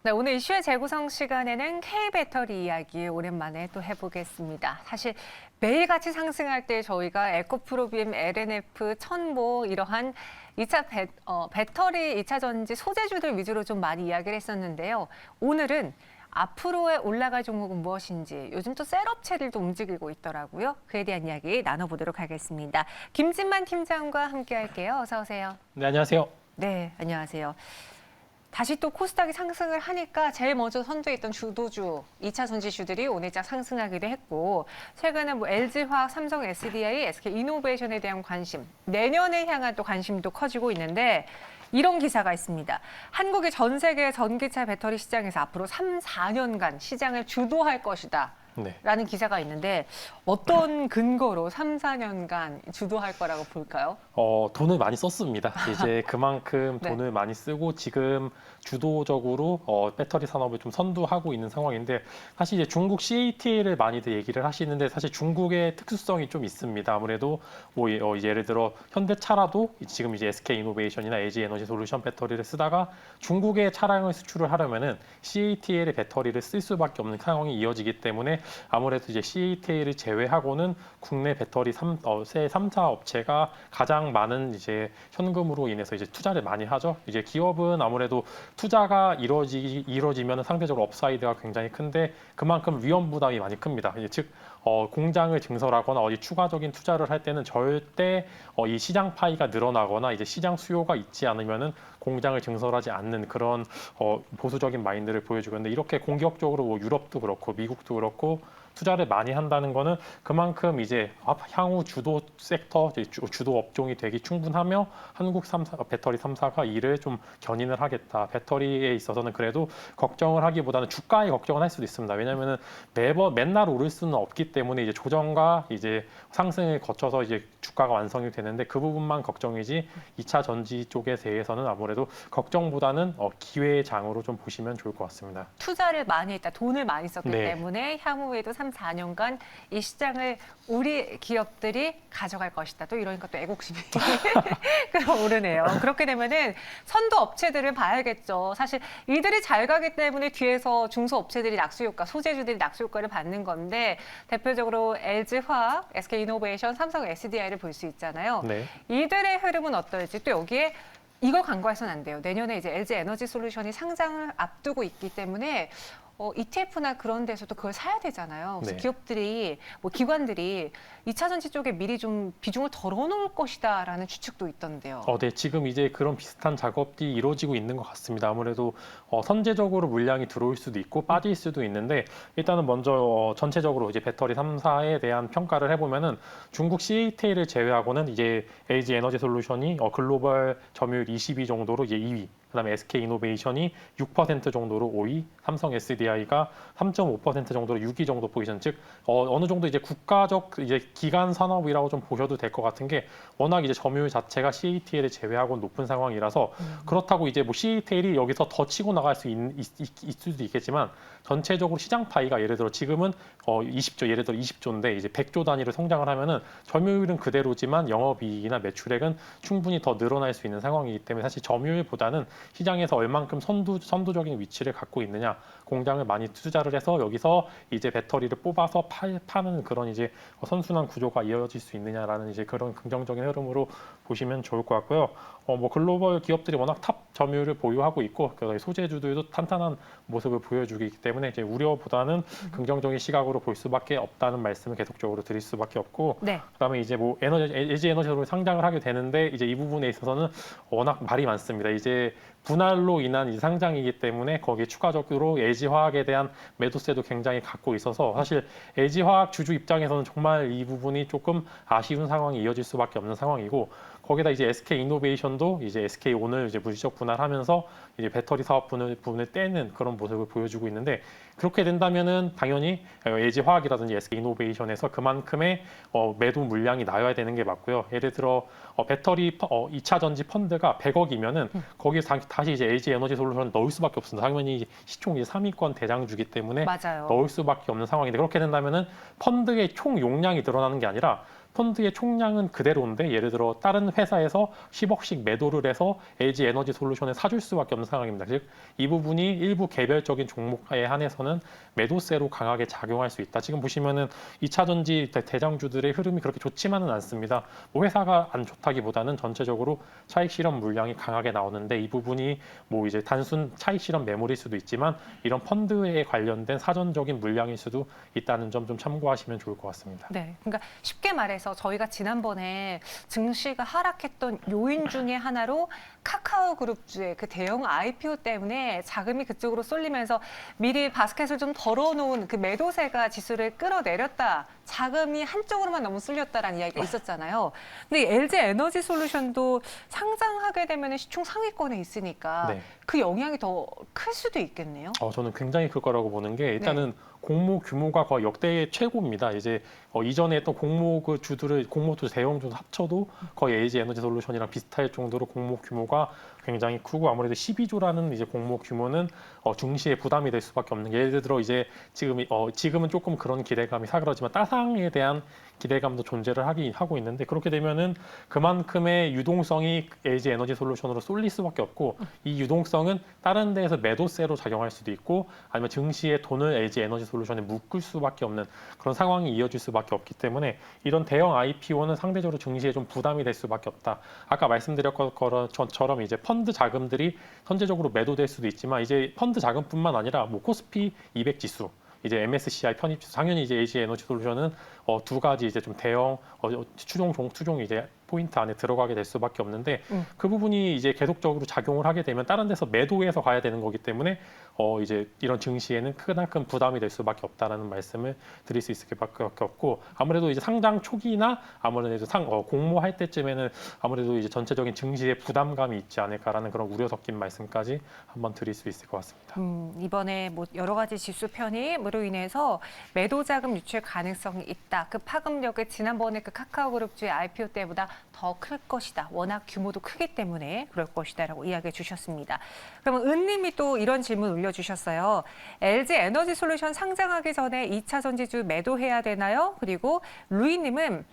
네, 오늘 이슈의 재구성 시간에는 K배터리 이야기 오랜만에 또 해보겠습니다. 사실 매일같이 상승할 때 저희가 에코프로비엠, LNF, 천모 이러한 배터리 2차 전지 소재주들 위주로 좀 많이 이야기를 했었는데요. 오늘은 앞으로의 올라갈 종목은 무엇인지 요즘 또 셀업체들도 움직이고 있더라고요. 그에 대한 이야기 나눠보도록 하겠습니다. 김진만 팀장과 함께 할게요. 어서 오세요. 네, 안녕하세요. 네, 안녕하세요. 다시 또 코스닥이 상승을 하니까 제일 먼저 선두에 있던 주도주, 2차 전지주들이 오늘 쫙 상승하기도 했고, 최근에 뭐 LG화학, 삼성 SDI, SK이노베이션에 대한 관심, 내년에 향한 또 관심도 커지고 있는데 이런 기사가 있습니다. 한국이 전 세계 전기차 배터리 시장에서 앞으로 3, 4년간 시장을 주도할 것이다. 네. 라는 기사가 있는데 어떤 근거로 3, 4년간 주도할 거라고 볼까요? 돈을 많이 썼습니다. 이제 그만큼 네. 돈을 많이 쓰고 지금 주도적으로 배터리 산업을 좀 선두하고 있는 상황인데 사실 이제 중국 CATL을 많이들 얘기를 하시는데 사실 중국의 특수성이 좀 있습니다. 아무래도 뭐 예를 들어 현대차라도 지금 이제 SK이노베이션이나 LG에너지솔루션 배터리를 쓰다가 중국의 차량을 수출을 하려면은 CATL의 배터리를 쓸 수밖에 없는 상황이 이어지기 때문에 아무래도 이제 CATL을 제외하고는 국내 배터리 새 3사 업체가 가장 많은 이제 현금으로 인해서 이제 투자를 많이 하죠. 이제 기업은 아무래도 투자가 이루어지면 상대적으로 업사이드가 굉장히 큰데 그만큼 위험 부담이 많이 큽니다. 즉 공장을 증설하거나 어디 추가적인 투자를 할 때는 절대 이 시장 파이가 늘어나거나 이제 시장 수요가 있지 않으면은 공장을 증설하지 않는 그런 보수적인 마인드를 보여주고 있는데 이렇게 공격적으로 뭐 유럽도 그렇고 미국도 그렇고 투자를 많이 한다는 거는 그만큼 이제 향후 주도 섹터, 주도 업종이 되기 충분하며 한국 배터리 3사가 이를 좀 견인을 하겠다. 배터리에 있어서는 그래도 걱정을 하기보다는 주가에 걱정을 할 수도 있습니다. 왜냐하면은 맨날 오를 수는 없기 때문에 이제 조정과 이제 상승을 거쳐서 이제 주가가 완성이 되는데 그 부분만 걱정이지 2차 전지 쪽에 대해서는 아무래도 걱정보다는 기회의 장으로 좀 보시면 좋을 것 같습니다. 투자를 많이 했다, 돈을 많이 썼기 네. 때문에 향후에도 3, 4년간 이 시장을 우리 기업들이 가져갈 것이다. 또 이러니까 또 애국심이 끌어오르네요. 그렇게 되면은 선도 업체들을 봐야겠죠. 사실 이들이 잘 가기 때문에 뒤에서 중소 업체들이 낙수효과, 소재주들이 낙수효과를 받는 건데 대표적으로 LG화학, SK이노베이션, 삼성 SDI를 볼 수 있잖아요. 네. 이들의 흐름은 어떨지 또 여기에 이걸 간과해서는 안 돼요. 내년에 이제 LG 에너지 솔루션이 상장을 앞두고 있기 때문에 ETF나 그런 데서도 그걸 사야 되잖아요. 그래서 네. 기업들이, 뭐 기관들이 2차 전지 쪽에 미리 좀 비중을 덜어놓을 것이다라는 추측도 있던데요. 네, 지금 이제 그런 비슷한 작업이 이루어지고 있는 것 같습니다. 아무래도 선제적으로 물량이 들어올 수도 있고 빠질 수도 있는데 일단은 먼저 전체적으로 이제 배터리 3사에 대한 평가를 해보면은 중국 CATL을 제외하고는 이제 LG 에너지 솔루션이 글로벌 점유율 22 정도로 이제 2위. 그다음에 SK이노베이션이 6% 정도로 5위, 삼성 SDI가 3.5% 정도로 6위 정도 포지션. 즉 어느 정도 이제 국가적 이제 기간 산업이라고 좀 보셔도 될 것 같은 게 워낙 이제 점유율 자체가 CATL을 제외하고 높은 상황이라서 그렇다고 이제 뭐 CATL이 여기서 더 치고 나갈 수 있을 수도 있겠지만 전체적으로 시장 파이가 예를 들어 지금은 20조 예를 들어 20조인데 이제 100조 단위로 성장을 하면은 점유율은 그대로지만 영업이익이나 매출액은 충분히 더 늘어날 수 있는 상황이기 때문에 사실 점유율보다는 시장에서 얼만큼 선두적인 위치를 갖고 있느냐, 공장을 많이 투자를 해서 여기서 이제 배터리를 뽑아서 파는 그런 이제 선순환 구조가 이어질 수 있느냐라는 이제 그런 긍정적인 흐름으로 보시면 좋을 것 같고요. 뭐 글로벌 기업들이 워낙 탑 점유율을 보유하고 있고 소재주들도 탄탄한 모습을 보여주기 때문에 이제 우려보다는 긍정적인 시각으로 볼 수밖에 없다는 말씀을 계속적으로 드릴 수밖에 없고 네. 그다음에 이제 뭐 LG 에너지로 상장을 하게 되는데 이제 이 부분에 있어서는 워낙 말이 많습니다. 이제 분할로 인한 이 상장이기 때문에 거기에 추가적으로 LG화학에 대한 매도세도 굉장히 갖고 있어서 사실 LG화학 주주 입장에서는 정말 이 부분이 조금 아쉬운 상황이 이어질 수밖에 없는 상황이고 거기다 이제 SK이노베이션도 이제 SK온을 이제 물리적 분할하면서 이제 배터리 사업 부분을 떼는 그런 모습을 보여주고 있는데 그렇게 된다면은 당연히 LG화학이라든지 SK이노베이션에서 그만큼의 매도 물량이 나와야 되는 게 맞고요. 예를 들어 배터리 2차 전지 펀드가 100억이면은 거기에 다시 이제 LG 에너지 솔루션을 넣을 수밖에 없습니다. 당연히 시총 이제 3위권 대장주기 때문에 맞아요. 넣을 수밖에 없는 상황인데 그렇게 된다면은 펀드의 총 용량이 늘어나는 게 아니라 펀드의 총량은 그대로인데 예를 들어 다른 회사에서 10억씩 매도를 해서 LG 에너지 솔루션에 사줄 수밖에 없는 상황입니다. 즉, 이 부분이 일부 개별적인 종목에 한해서는 매도세로 강하게 작용할 수 있다. 지금 보시면은 2차 전지 대장주들의 흐름이 그렇게 좋지만은 않습니다. 뭐 회사가 안 좋다기보다는 전체적으로 차익 실현 물량이 강하게 나오는데 이 부분이 뭐 이제 단순 차익 실현 매물일 수도 있지만 이런 펀드에 관련된 사전적인 물량일 수도 있다는 점 좀 참고하시면 좋을 것 같습니다. 네, 그러니까 쉽게 말해서 저희가 지난번에 증시가 하락했던 요인 중에 하나로 카카오그룹주의 그 대형 IPO 때문에 자금이 그쪽으로 쏠리면서 미리 바스켓을 좀 덜어놓은 그 매도세가 지수를 끌어내렸다. 자금이 한쪽으로만 너무 쏠렸다라는 이야기가 있었잖아요. 근데 LG 에너지 솔루션도 상장하게 되면 시총 상위권에 있으니까 네. 그 영향이 더 클 수도 있겠네요. 저는 굉장히 클 거라고 보는 게 일단은 공모 규모가 거의 역대 최고입니다. 이제 이전에 했던 공모 주들을 공모주 대형주 합쳐도 거의 LG 에너지 솔루션이랑 비슷할 정도로 공모 규모가 굉장히 크고 아무래도 12조라는 이제 공모 규모는 증시에 부담이 될 수밖에 없는 게 예를 들어 이제 지금은 조금 그런 기대감이 사그라지만 따상에 대한 기대감도 존재를 하고 있는데 그렇게 되면은 그만큼의 유동성이 LG 에너지 솔루션으로 쏠릴 수밖에 없고 이 유동성은 다른 데에서 매도세로 작용할 수도 있고 아니면 증시에 돈을 LG 에너지 솔루션에 묶을 수밖에 없는 그런 상황이 이어질 수밖에 없기 때문에 이런 대형 IPO는 상대적으로 증시에 좀 부담이 될 수밖에 없다. 아까 말씀드렸던 것처럼 이제 펀드 자금들이 선제적으로 매도될 수도 있지만 이제 펀드 자금뿐만 아니라 뭐 코스피 200 지수 이제 MSCI 편입 지수 당연히 이제 LG 에너지 솔루션은 두 가지 이제 좀 대형 추종 이제 포인트 안에 들어가게 될 수밖에 없는데 그 부분이 이제 계속적으로 작용을 하게 되면 다른 데서 매도해서 가야 되는 거기 때문에 이제 이런 증시에는 크나큰 부담이 될 수밖에 없다라는 말씀을 드릴 수 있을 수밖에 없고 아무래도 이제 상장 초기나 아무래도 공모할 때쯤에는 아무래도 이제 전체적인 증시에 부담감이 있지 않을까라는 그런 우려 섞인 말씀까지 한번 드릴 수 있을 것 같습니다. 이번에 뭐 여러 가지 지수 편입으로 인해서 매도 자금 유출 가능성이 있다. 그 파급력을 지난번에 그 카카오그룹주의 IPO 때보다 더 클 것이다. 워낙 규모도 크기 때문에 그럴 것이다라고 이야기해 주셨습니다. 그러면 은님이 또 이런 질문 올려주셨어요. LG 에너지 솔루션 상장하기 전에 2차 전지주 매도해야 되나요? 그리고 루이님은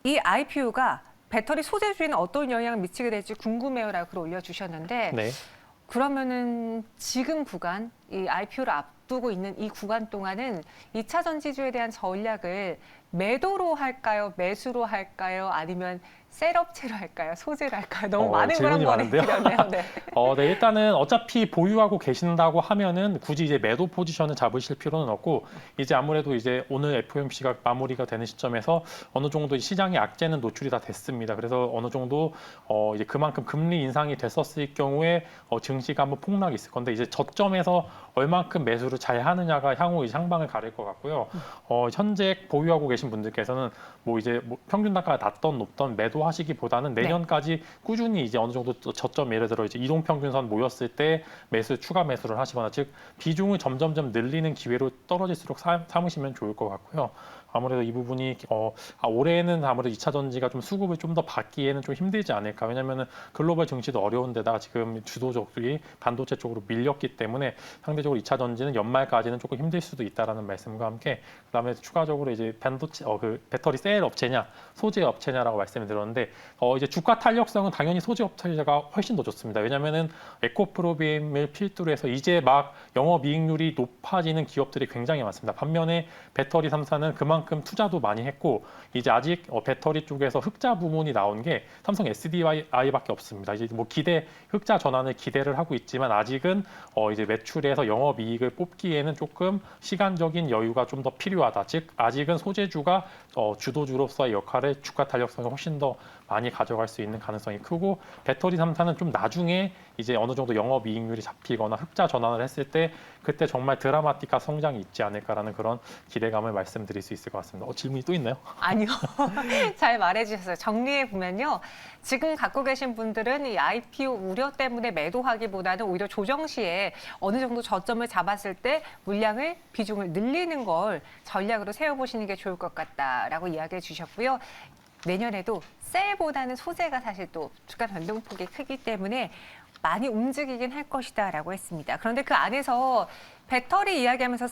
이 IPO가 배터리 소재주에는 어떤 영향을 미치게 될지 궁금해요라고 글 올려주셨는데 네. 그러면은 지금 구간, 이 IPO를 앞두고 있는 이 구간 동안은 2차 전지주에 대한 전략을 매도로 할까요? 매수로 할까요? 아니면 셀업체로 할까요? 소재로 할까요? 너무 많은 걸 한 질문이 번에 많은데요. 드렸네요. 네. 네, 일단은 어차피 보유하고 계신다고 하면은 굳이 이제 매도 포지션을 잡으실 필요는 없고 이제 아무래도 이제 오늘 FOMC가 마무리가 되는 시점에서 어느 정도 시장의 악재는 노출이 다 됐습니다. 그래서 어느 정도 이제 그만큼 금리 인상이 됐었을 경우에 증시가 한번 폭락이 있을 건데 이제 저점에서 얼만큼 매수를 잘 하느냐가 향후 이제 향방을 가릴 것 같고요. 현재 보유하고 계신 분들께서는 뭐 이제 평균 단가가 낮던 높던 매도하시기보다는 내년까지 꾸준히 이제 어느 정도 저점 예를 들어 이제 이동평균선 모였을 때 추가 매수를 하시거나 즉 비중을 점점점 늘리는 기회로 떨어질수록 삼으시면 좋을 것 같고요. 아무래도 이 부분이 올해는 아무래도 2차 전지가 좀 수급을 좀 더 받기에는 좀 힘들지 않을까. 왜냐하면 글로벌 증시도 어려운데다가 지금 주도적이 반도체 쪽으로 밀렸기 때문에 상대적으로 2차 전지는 연말까지는 조금 힘들 수도 있다라는 말씀과 함께 그다음에 추가적으로 이제 반도체 그 배터리 셀 업체냐 소재 업체냐라고 말씀을 드렸는데 이제 주가 탄력성은 당연히 소재 업체가 훨씬 더 좋습니다. 왜냐하면은 에코프로비엠을 필두로 해서 이제 막 영업이익률이 높아지는 기업들이 굉장히 많습니다. 반면에 배터리 3사는 그만큼 투자도 많이 했고 이제 아직 배터리 쪽에서 흑자 부문이 나온 게 삼성 SDI밖에 없습니다. 이제 뭐 흑자 전환을 기대를 하고 있지만 아직은 이제 매출에서 영업이익을 뽑기에는 조금 시간적인 여유가 좀 더 필요하다. 즉 아직은 소재주가 주도주로서의 역할을 주가 탄력성을 훨씬 더 많이 가져갈 수 있는 가능성이 크고 배터리 3사는 좀 나중에 이제 어느 정도 영업이익률이 잡히거나 흑자 전환을 했을 때 그때 정말 드라마틱한 성장이 있지 않을까라는 그런 기대감을 말씀드릴 수 있을 것 같습니다. 질문이 또 있나요? 아니요. 잘 말해 주셨어요. 정리해 보면요. 지금 갖고 계신 분들은 이 IPO 우려 때문에 매도하기보다는 오히려 조정 시에 어느 정도 저점을 잡았을 때 물량을 비중을 늘리는 걸 전략으로 세워보시는 게 좋을 것 같다라고 이야기해 주셨고요. 내년에도 셀보다는 소재가 사실 또 주가 변동폭이 크기 때문에 많이 움직이긴 할 것이다라고 했습니다. 그런데 그 안에서 배터리 이야기하면서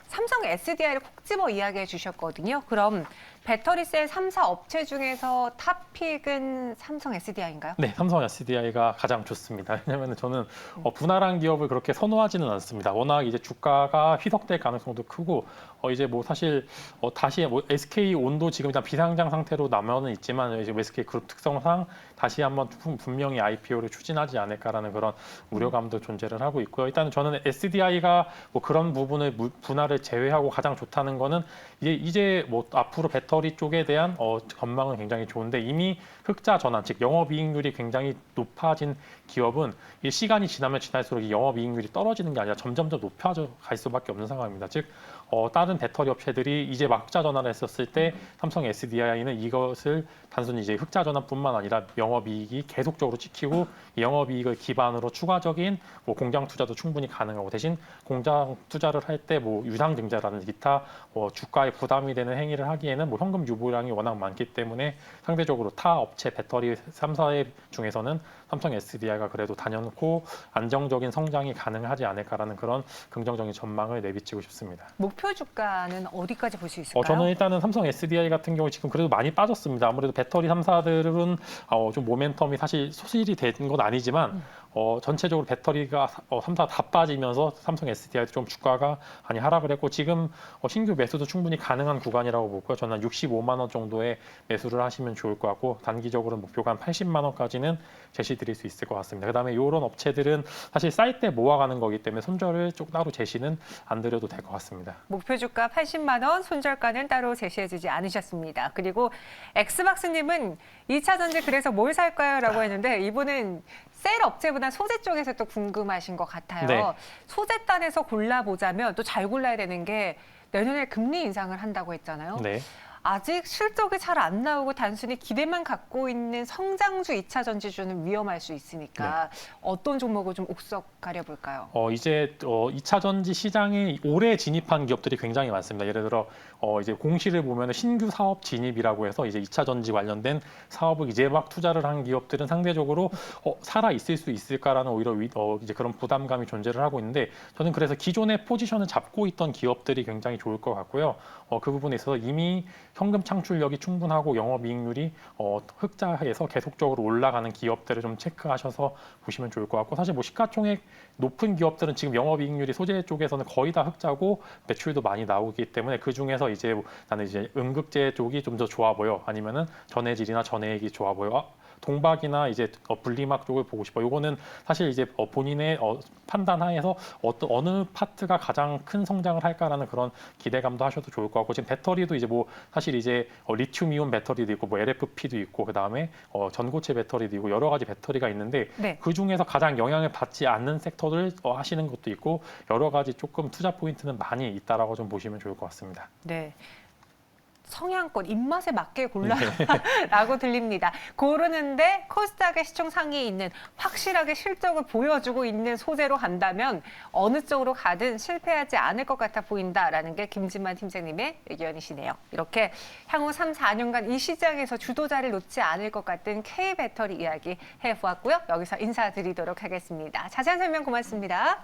삼성 SDI를 콕 집어 이야기해 주셨거든요. 그럼 배터리셀 3사 업체 중에서 탑픽은 삼성 SDI인가요? 네, 삼성 SDI가 가장 좋습니다. 왜냐하면 저는 분할한 기업을 그렇게 선호하지는 않습니다. 워낙 이제 주가가 휘석될 가능성도 크고 이제 뭐 사실 다시 뭐 SK 온도 지금 일단 비상장 상태로 남아는 있지만 이제 SK 그룹 특성상 다시 한번 분명히 IPO를 추진하지 않을까라는 그런 우려감도 존재를 하고 있고요. 일단 저는 SDI가 뭐 그런 부분을 분할을 제외하고 가장 좋다는 거는 이제 뭐 앞으로 배터리 쪽에 대한 전망은 굉장히 좋은데 이미 흑자 전환, 즉 영업이익률이 굉장히 높아진 기업은 이 시간이 지나면 지날수록 이 영업이익률이 떨어지는 게 아니라 점점점 높아져 갈 수밖에 없는 상황입니다. 즉 다른 배터리 업체들이 이제 막 흑자 전환을 했었을 때 삼성 SDI는 이것을 단순히 이제 흑자 전환뿐만 아니라 영업이익이 계속적으로 찍히고 이 영업이익을 기반으로 추가적인 뭐 공장 투자도 충분히 가능하고 대신 공장 투자를 할 때 뭐 유상증자라든지 기타 주가에 부담이 되는 행위를 하기에는 뭐 현금 유보량이 워낙 많기 때문에 상대적으로 타 업체 배터리 3사의 중에서는 삼성 SDI가 그래도 단연코 안정적인 성장이 가능하지 않을까라는 그런 긍정적인 전망을 내비치고 싶습니다. 목표 주가는 어디까지 볼 수 있을까요? 저는 일단은 삼성 SDI 같은 경우 지금 그래도 많이 빠졌습니다. 아무래도 배터리 3사들은 좀 모멘텀이 사실 소실이 된 건 아니지만 전체적으로 배터리가 3사 다 빠지면서 삼성 SDI도 좀 주가가 많이 하락을 했고 지금 신규 매수도 충분히 가능한 구간이라고 보고요. 저는 한 65만 원 정도의 매수를 하시면 좋을 것 같고 단기적으로 목표가 한 80만 원까지는 제시드릴 수 있을 것 같습니다. 그다음에 이런 업체들은 사실 쌀 때 모아가는 거기 때문에 손절을 쪽 따로 제시는 안 드려도 될 것 같습니다. 목표 주가 80만 원, 손절가는 따로 제시해주지 않으셨습니다. 그리고 엑스박스님은 2차 전지 그래서 뭘 살까요? 라고 했는데 이분은 셀 업체보다 소재 쪽에서 또 궁금하신 것 같아요. 네. 소재단에서 골라보자면 또 잘 골라야 되는 게 내년에 금리 인상을 한다고 했잖아요. 네. 아직 실적이 잘 안 나오고 단순히 기대만 갖고 있는 성장주 2차 전지주는 위험할 수 있으니까 어떤 종목을 좀 옥석 가려볼까요? 이제 2차 전지 시장에 올해 진입한 기업들이 굉장히 많습니다. 예를 들어 이제 공시를 보면 신규 사업 진입이라고 해서 이제 2차 전지 관련된 사업을 이제 막 투자를 한 기업들은 상대적으로 살아 있을 수 있을까라는 오히려 이제 그런 부담감이 존재를 하고 있는데 저는 그래서 기존의 포지션을 잡고 있던 기업들이 굉장히 좋을 것 같고요. 그 부분에 있어서 이미 현금 창출력이 충분하고 영업이익률이 흑자에서 계속적으로 올라가는 기업들을 좀 체크하셔서 보시면 좋을 것 같고 사실 뭐 시가총액 높은 기업들은 지금 영업이익률이 소재 쪽에서는 거의 다 흑자고 매출도 많이 나오기 때문에 그 중에서 이제 나는 이제 음극재 쪽이 좀 더 좋아 보여 아니면은 전해질이나 전해액이 좋아 보여. 동박이나 이제 분리막 쪽을 보고 싶어. 요거는 사실 이제 본인의 판단하에서 어느 파트가 가장 큰 성장을 할까라는 그런 기대감도 하셔도 좋을 것 같고 지금 배터리도 이제 뭐 사실 이제 리튬이온 배터리도 있고 뭐 LFP도 있고 그 다음에 전고체 배터리도 있고 여러 가지 배터리가 있는데 네. 그 중에서 가장 영향을 받지 않는 섹터를 하시는 것도 있고 여러 가지 조금 투자 포인트는 많이 있다라고 좀 보시면 좋을 것 같습니다. 네. 성향껏 입맛에 맞게 골라라고 들립니다. 고르는데 코스닥의 시총 상위에 있는 확실하게 실적을 보여주고 있는 소재로 간다면 어느 쪽으로 가든 실패하지 않을 것 같아 보인다라는 게 김진만 팀장님의 의견이시네요. 이렇게 향후 3, 4년간 이 시장에서 주도자를 놓지 않을 것 같은 K배터리 이야기 해보았고요. 여기서 인사드리도록 하겠습니다. 자세한 설명 고맙습니다.